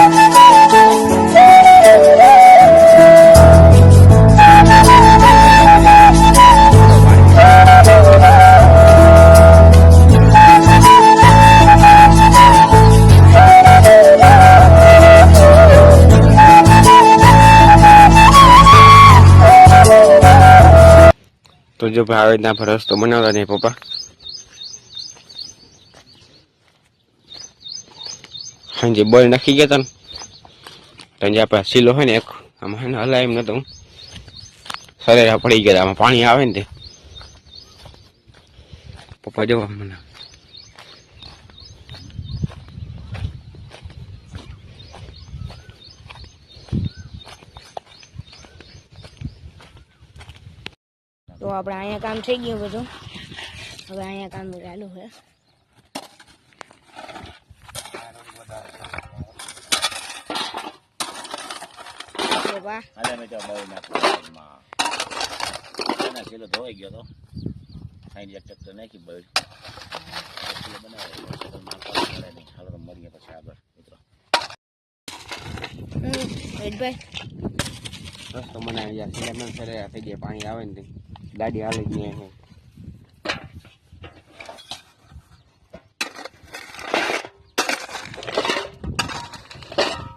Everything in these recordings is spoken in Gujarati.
તો જો ભાઈ આવી રીતના રસ્તો બનાવતા નહીં પપ્પા. હાજી બોલ નાખી ગયા તા ને આપણે સીલો હોય ને એક આમાં હલાય એમ નતો સરેરા પડી ગયા આમાં પાણી આવે ને તે પપ્પા જવા મને તો આપણે અહીંયા કામ થઈ ગયું બધું. હવે અહીંયા કામ ચાલુ છે. કિલો ધોવાઈ ગયો તો સાઈડ એક ચક્કર નાખી બળ કિલો બનાવે નહીં. હાલો તો મળીએ પછી આગળ મિત્રો. રસ્તો બનાવી યાર સિલેમન સરેરા થઈ ગયા પાણી આવે ને ગાડી હાલે જ નહીં.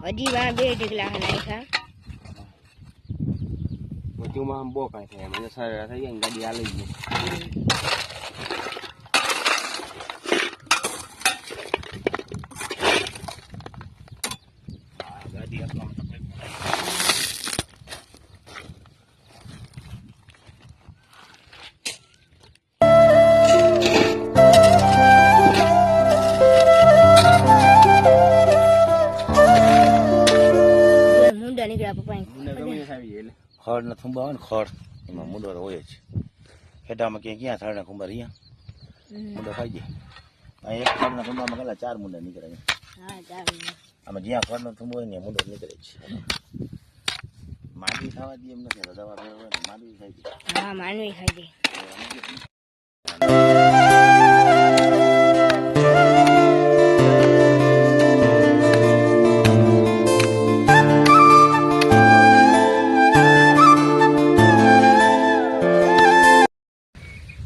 હજી વા 2 ઢીકલા નાખ્યા. વધુમાં આમ બહુ કાંઈ થાય મને સરેરા થઈ ગયા ને ગાડી હાલે જ નહીં. ગાડી આપવા ખડ ને થુંબા હોય ને ખડ એમાં મુંડો હોય જ. ખેડામાં ક્યાં થડ ને ખુંબા રહ્યા મુંડો ખાઈ જાય. અહીં એક ખડ ના થુંબામાં કેટલા 4 મુંડા નીકળે છે. આમાં જ્યાં ખડ નો થુંબો હોય ને મુંડો નીકળે છે. માંડવી ખાવા દે એમ નથી દવા માંડવી ખાઈ દે. હા માંડવી ખાઈ દે.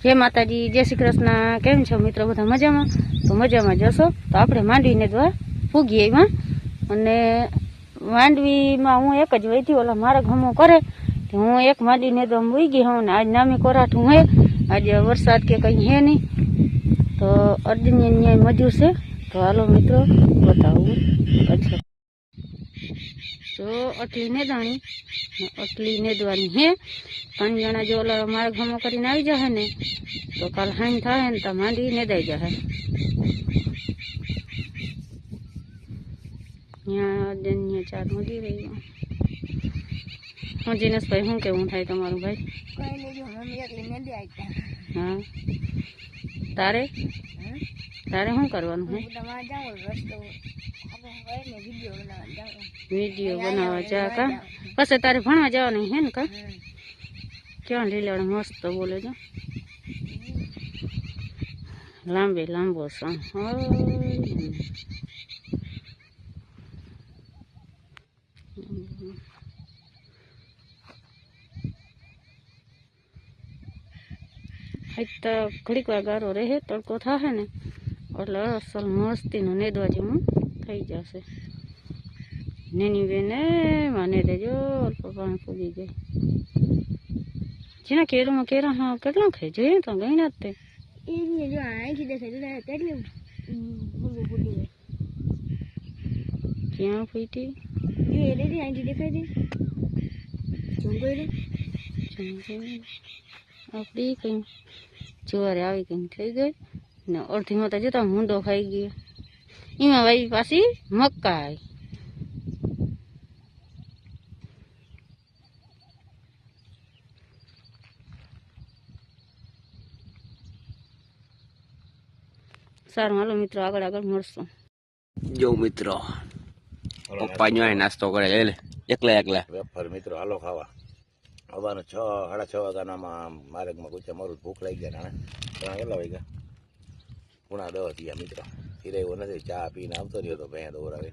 જય માતાજી, જય શ્રી કૃષ્ણ. કેમ છો મિત્રો? બધા મજામાં? તો મજામાં જશો. તો આપણે માંડવીને દ્વાર ફૂગીએ એમાં. અને માંડવીમાં હું એક જ વહીથી ઓલા મારા ઘમો કરે તો હું એક માંડવીને તો મૂઈ ગઈ હું. ને આજ નામી કોરાઠું હે, આજે વરસાદ કે કંઈ હે નહીં. તો અર્જુન ન્યાય મજૂર છે. તો હાલો મિત્રો બતાવું. અચ્છા તો આટલી નેદાણી આટલી નેદવાની હે. 3 જણા જો ઓલા મારા ઘમો કરીને આવી જશે ને તો કાલ હાઈ થાય ને તો માંડી નેદાઈ જશે. ત્યાં 4 મળી રહી. હું જીનેશભાઈ શું કેવું થાય તમારું ભાઈ? હા તારે શું કરવાનું હે? વિડીયો બનાવવા જા કા? પછી તારે ભણવા જવાનું હે ને કા? ક્યાં લીલાડ મસ્ત બોલે છે. લાંબો સણ તો ઘડીક વાર ગારો રહે તડકો થશે ને એટલે અસલ મસ્તીનું નેદવા જેવું થઈ જશે. નેની બેને માને દેજો અલ્પ પાણી ફૂગી ગઈ. જેના કેરમાં કેરા હા કેટલા ખાઈ જોઈએ તો ગઈ ના તે ક્યાં ફૂટી આપડી કઈ જુવારે આવી કઈ થઈ ગઈ ને અડધીમાં તો જતા મૂંડો ખાઈ ગયો. એમાં ભાઈ પાછી મકાઈ. સારું હાલો મિત્રો આગળ મળશું. જો મિત્રો પપ્પા જો નાસ્તો કરે લે એકલા વેફર મિત્રો હાલો ખાવા. સવારે 6 સાડા 6 વાગ્યાનામાં માર્ગમાં ગુચા મારું ભૂખ લાગી ગયા. કેટલા વાગ્યા? 9:30 થયા મિત્રો. ફિરાયો નથી. ચા પીને આવતો રહ્યો તો ભેં દોરાવે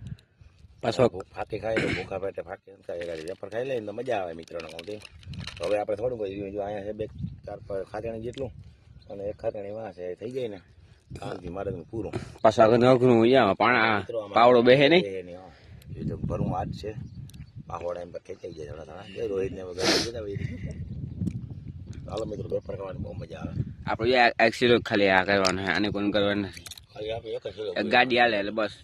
પાછો ફાકી ખાય તો ભૂખા પેટે ફાકી વેફર ખાઈ લઈને તો મજા આવે મિત્રોને કહું તો હવે આપણે થોડું બધું જો અહીંયા છે 2-4 ખાતેણી જેટલું અને એક ખાતેણી વાં છે થઈ જાય ને શાંતિ મારે પૂરું. પાછો આગળ નોકરું પાણા પાવડો બેહે નહીં એ તો ભરું હાથ છે પાહોડા એમ પર ખેંચાઈ જાય થોડા થોડા રોહિતને વગર ચાલો મિત્રો વેફર ખાવાની બહુ મજા આવે. આપણે એક્સિલો ખાલી આ કરવાનું છે, આને કોઈ કરવાનું નથી. ખાલી આપણે એક જ એક ગાડી હાલે એટલે બસ.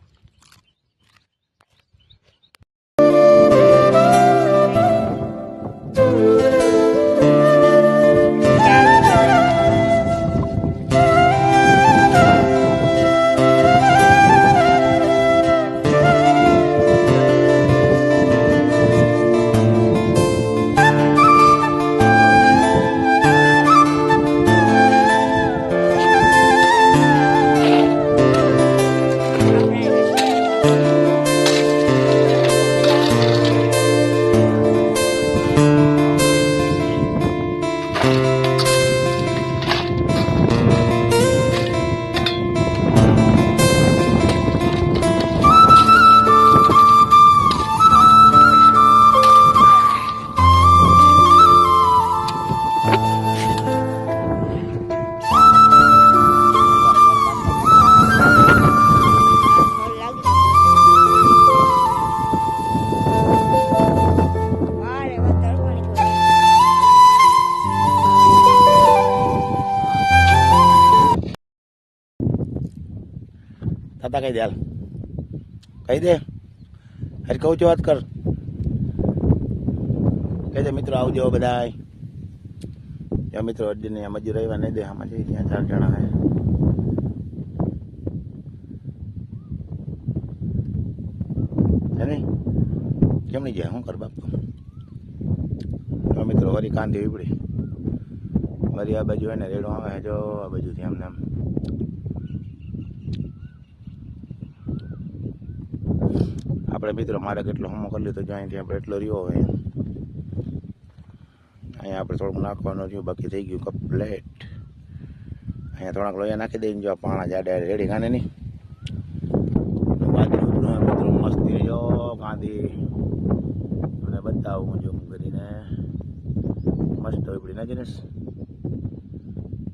થતા કહી દે હાલ કહી દે હરી કહું છું વાત કર કહી દે મિત્રો આવજો બધા મિત્રો અડ્ડીને મજૂર આવ્યા નહીં દે આમાં છે ત્યાં 4 જણા હે નહીં કેમ નહીં જાય શું કર બાપ મિત્રો વરી કાંધી ઉપડી વરી આ બાજુ એને રેડો આવે જો આ બાજુથી એમને આમ આપણે મિત્રો મારે કેટલો હમો કરી લીધો જો અહીંથી આપણે એટલો રહ્યો હોય અહીંયા આપણે થોડુંક નાખવાનું રહ્યું બાકી થઈ ગયું કમ્પ્લેટ. અહીંયા થોડાક લોહીયા નાખી દઈને જો પાણા જાડે રેડી ગાને નહીં મિત્રો મસ્તી જો કાંધી અને બતાવું જો કરીને મસ્ત ઉપડી ના જીનેશ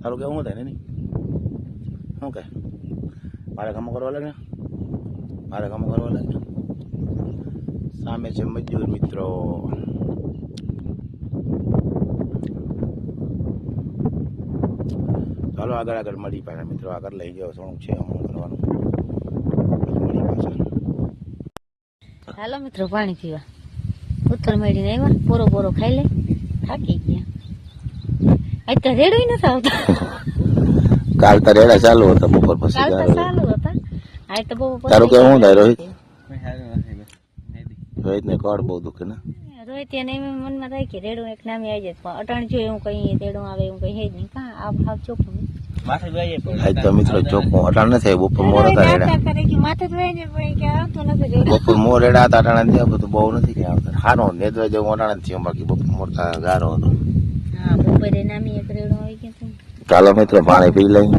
તારું કેવું શું થાય ને નહીં શું કહે મારે કામો કરવા લાગે મારે કામો કરવા લાગે સામે છે મજૂર મિત્રો. ચાલો આગળ મળી પાછા મિત્રો આગળ લઈ જાઓ થોડુંક છે અમુક કરવાનું મળી પાછા. હાલો મિત્રો પાણી પીવા ઉત્તર મેળીને આવ્યા બોરો ખાઈ લે થાકી ગયા. આજ તો રેડું નથી આવતા. કાલ તો રેડા ચાલુ હતા બપોર પછી કાલ તો ચાલુ હતા આજ તો બહુ તારું કેવું થાય રોહિત રોહિત ને કળ બહુ દુખે ને રોહિત એને એમ મનમાં થાય કે રેડું એક નામે આવી જાય પણ અટાણ જો એવું કઈ રેડું આવે એવું કઈ હે જ નહીં કા આ ભાવ ચોખ્ખું આજ તો મિત્રો ચોખ્ખું અટાણ નથી બપોર મોર હતા રેડા માથે જ વહી જાય કે આવતું નથી બપોર મોર રેડા હતા અટાણા નથી બધું બહુ નથી કે આવતા સારો નેદવા જેવું અટાણા થયું બાકી બપોર મોરતા ગારો હતો. હા બપોરે નામી એક રેડું આવી ગયું ચાલો મિત્રો પાણી પી લઈ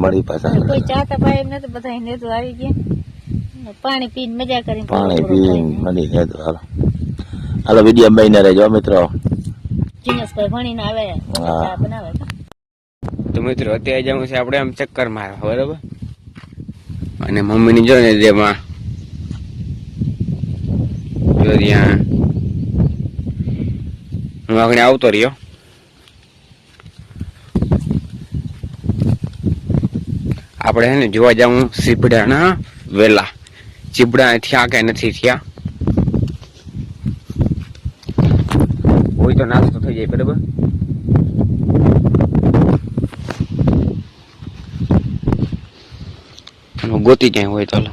મળી પાછા કોઈ ચાતા ભાઈ એમ નથી બધા નેદું આવી ગયા પાણી પીને મજા કરીને પાણી પી મળી નેદું હાલો હાલો વિડીયો બહીને રહેજો મિત્રો. જીનસભાઈ ભણીને આવે ચા બનાવે તો મિત્રો અત્યારે જવું છે આપણે આમ ચક્કર મારવા બરાબર અને મમ્મીની જો ને જેમાં જો ત્યાં હું આગળ આવતો રહ્યો આપણે હે ને જોવા જાઉં સીપડાના વેલા ચીપડા થયા કે નથી થયા હોય તો નાસ્તો થઈ જાય બરાબર. ગોતી ક્યાંય હોય ચાલો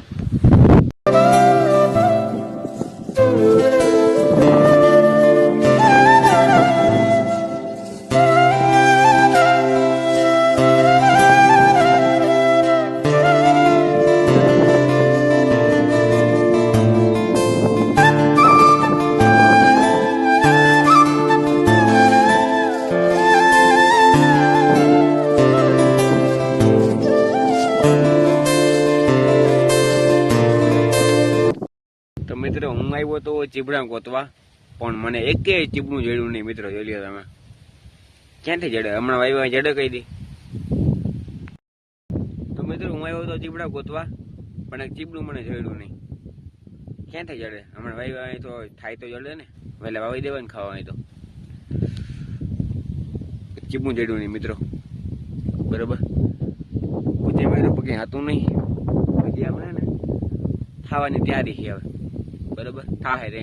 હું આવ્યો તો ચીબડા ગોતવા, પણ મને એકેય ચીબડું જડ્યું નહીં મિત્રો. જોઈ લ્યો તમે, ક્યાંથી જડે? હમણાં વાવ્યા જડે કહી દે તો મિત્રો. હું આવ્યો તો ચીબડા ગોતવા, પણ એક ચીબડું મને જડ્યું નહીં. ક્યાંથી જડે? હમણાં વાવ્યા તો થાય તો જડે ને, વહેલા વાવી દેવાય ને ખાવા. તો ચીબડું જડ્યું નહીં મિત્રો, બરોબર. પૂજે મારું પગે હતું નહીં. હજી આપણે ને ખાવાની તૈયારી છે હવે, બરોબર. થાય રે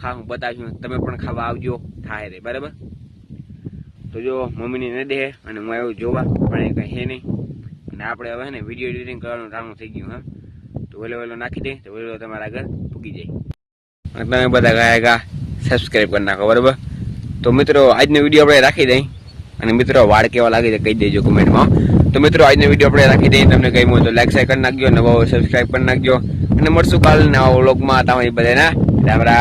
ખાવું બતાવ્યું, તમે પણ ખાવા આવજો. થાય રે બરાબર. તો જો મમ્મીની ન દે અને હું આવ્યો જોવા, પણ એ કંઈ હે નહીં. અને આપણે હવે ને વિડીયો એડિટિંગ કરવાનું ટાણું થઈ ગયું. હા, તો વહેલો નાખી દે તો વહેલો તમારા આગળ પૂગી જાય. અને તમે બધા ગાયગા સબસ્ક્રાઈબ કરી નાખો, બરાબર. તો મિત્રો આજનો વિડીયો આપણે રાખી દઈ. અને મિત્રો વાળ કેવા લાગે છે કહી દેજો કમેન્ટમાં. તો મિત્રો આજનો વિડીયો આપણે રાખી દઈએ. તમને ગમ્યો તો લાઈક શેર કરી નાખજો, નવો સબસ્ક્રાઈબ કરી નાખજો. અને મળશું કાલ નવા વ્લોગમાં. તમારી બધાના રામ રામ.